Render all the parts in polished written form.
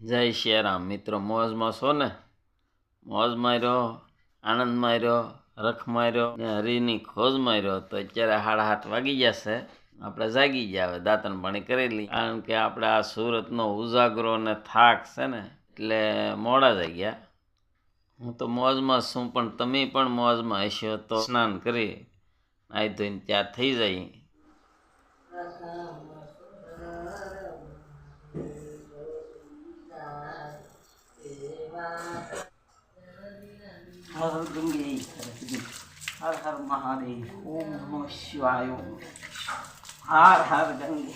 જય શ્રીરામ મિત્રો, મોજમાં છો ને? મોજ માર્યો, આનંદ માર્યો, રખ માર્યો ને હરીની ખોજ માર્યો. તો અત્યારે 8:30 વાગી જશે. આપણે જાગી ગયા, હવે દાંતણ પાણી કરેલી, કારણ કે આપણે આ સુરતનો ઉજાગરો ને થાક છે ને એટલે મોડા જાગ્યા. હું તો મોજમાં છું, પણ તમે પણ મોજમાં હશો તો સ્નાન કરી નાહી ધોઈને ત્યાં થઈ જાય. હર ગંગે હર હર મહાદેવ, ઓમ નમઃ શિવાય, હર હર ગંગે.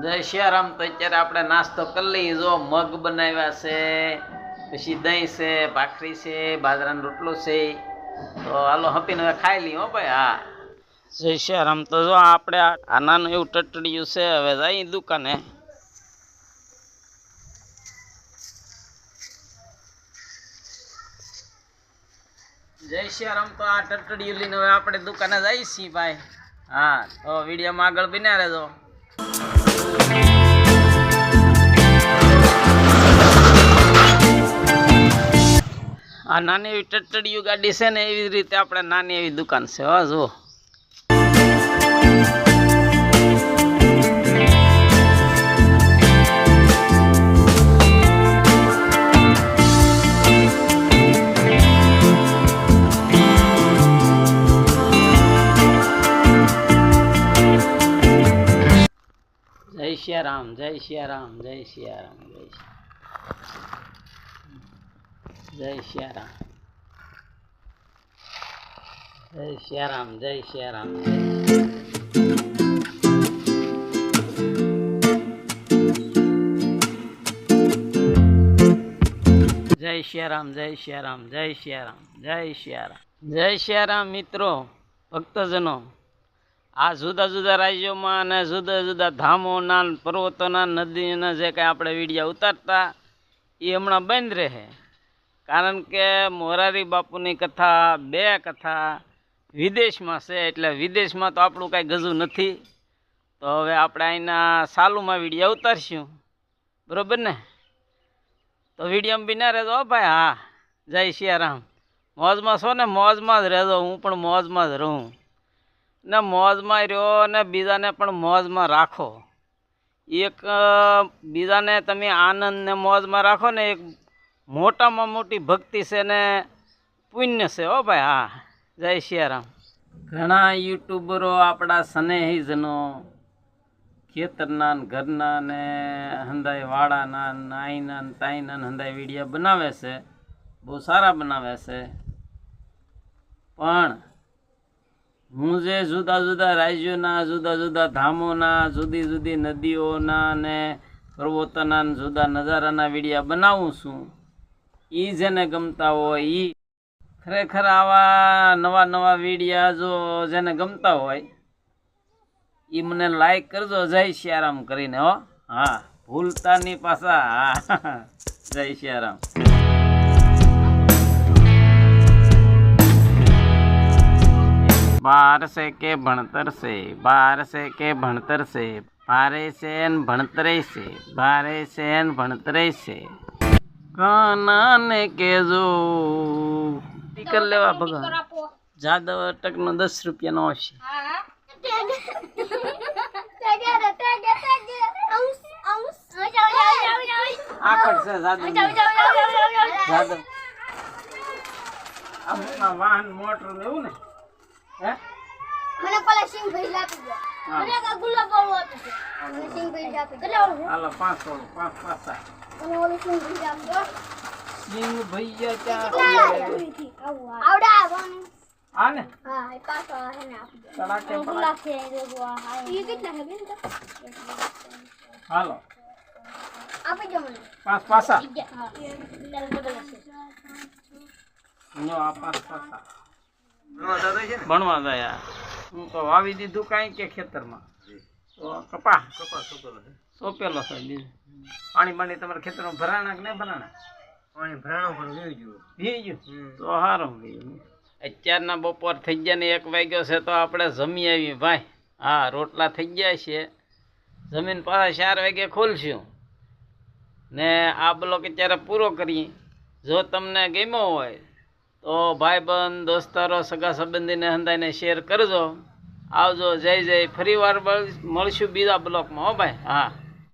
જય શ્રીરામ. તો અત્યારે આપણે નાસ્તો કરી લઈએ. જો મગ બનાવ્યા છે, પછી દહીં છે, ભાખરી છે, બાજરાનો રોટલો છે. તો હાલો હપીને હવે ખાઈ લઈએ હો ભાઈ. હા, જય શ્રીરામ. તો જો આપણે આ નાનું એવું ટટડિયું છે, હવે જઈએ દુકાને. જય શ્રીરામ. તો આ ટટડિયું લઈને હવે આપણે દુકાને જઈએ છીએ ભાઈ. હા, તો વિડીયોમાં આગળ બન્યા રહેજો. આ નાની એવી ટટડિયું ગાડી છે ને, એવી રીતે આપણે નાની એવી દુકાન છે. હા જુઓ, જય શ્રીરામ, જય શ્રીરામ, જય શ્રીરામ, જય શ્રીરામ, જય શ્રીરામ, જય શ્રીરામ. જય શ્રીરામ, જય શ્રીરામ, જય શ્રીરામ, જય શ્રીરામ, જય શ્રીરામ. મિત્રો, ભક્તજનો, આ જુદા જુદા રાજ્યોમાં અને જુદા જુદા ધામોના, પર્વતોના, નદીના જે કાંઈ આપણે વિડીયો ઉતારતા એ હમણાં બંધ રહે. કારણ કે મોરારી બાપુની કથા, 2 કથા વિદેશમાં છે, એટલે વિદેશમાં તો આપણું કાંઈ ગજું નથી. તો હવે આપણે અહીંના સાલુમાં વિડીયો ઉતારશું, બરાબર ને? તો વિડીયોમાં બિના રહેજો ભાઈ. હા, જય શ્રીરામ. મોજમાં છો ને? મોજમાં જ રહેજો. હું પણ મોજમાં જ રહું ને, મોજમાં રહ્યો ને બીજાને પણ મોજમાં રાખો. એક બીજાને તમે આનંદ ને મોજમાં રાખો ને, એક મોટામાં મોટી ભક્તિ છે ને પુણ્ય છે હો ભાઈ. હા, જય શ્રીરામ. ઘણા યુટ્યુબરો આપણા સ્નેહીજનો, ખેતરના ને ઘરના ને હંધાઈ વાળાના, નાઈના ને તાઈના ને હંધાઈ વિડીયો બનાવે છે, બહુ સારા બનાવે છે. પણ હું જે જુદા જુદા રાજ્યોના, જુદા જુદા ધામોના, જુદી જુદી નદીઓના ને પર્વતોના જુદા નજારાના વિડીયા બનાવું છું, એ જેને ગમતા હોય એ ખરેખર આવા નવા નવા વિડીયા જો જેને ગમતા હોય એ મને લાઈક કરજો, જય શ્રીરામ કરીને હો. હા, ભૂલતા નહીં પાછા. હા, જય શ્રીરામ. बार से के भणतर से, बार से के भणतर से, बारे से न भणतरे से, बारे से न भणतरे से, काना ने के जो कर लेवा भगवान. जादव अटक नो 10 રૂપિયા નો આવશે. આકડ છે જાદવ. જાદવ આ વાહન મોટર લેવું ને. મને પેલા સિંગ ભરી આપી દો. મને કા ગુલાબ વાળો આપી દો. મને સિંગ ભરી આપી દો. કેટલા વાળો? હાલો 500, 5 પાસા. મને ઓલો સિંગ ભરી આપી દો. સિંગ ભૈયા ત્યાં આવડા આવવાનું. આ ને હા એ પાછો આ હે ને આપી દો તડાકે પડાકે. ગુલાબ છે એ લોકો આ હા એ કેટલા હે બેન હાલો આપી દો મને પાસા હા ડબલ છે નો આ પાસા ભણવા ગયા હું તો વાવી દીધું કાંઈ કે ખેતરમાં તો કપા સોંપેલો છે બીજું પાણી બાણી તમારા ખેતરમાં ભરાણા કે નહીં ભરાણા વી ગયું તો સારું ગયું અત્યારના બપોર થઈ ગયા ને 1 વાગ્યો છે તો આપણે જમી આવી ભાઈ હા રોટલા થઈ ગયા છે જમીન પાછા 4 વાગે ખોલશું ને આ બ્લોક અત્યારે પૂરો કરીએ જો તમને ગમ્યો હોય તો ભાઈબંધ દોસ્તારો સગા સંબંધીને હંધાઈને શેર કરજો આવજો જય જય ફરી વાર મળશું બીજા બ્લોકમાં હો ભાઈ હા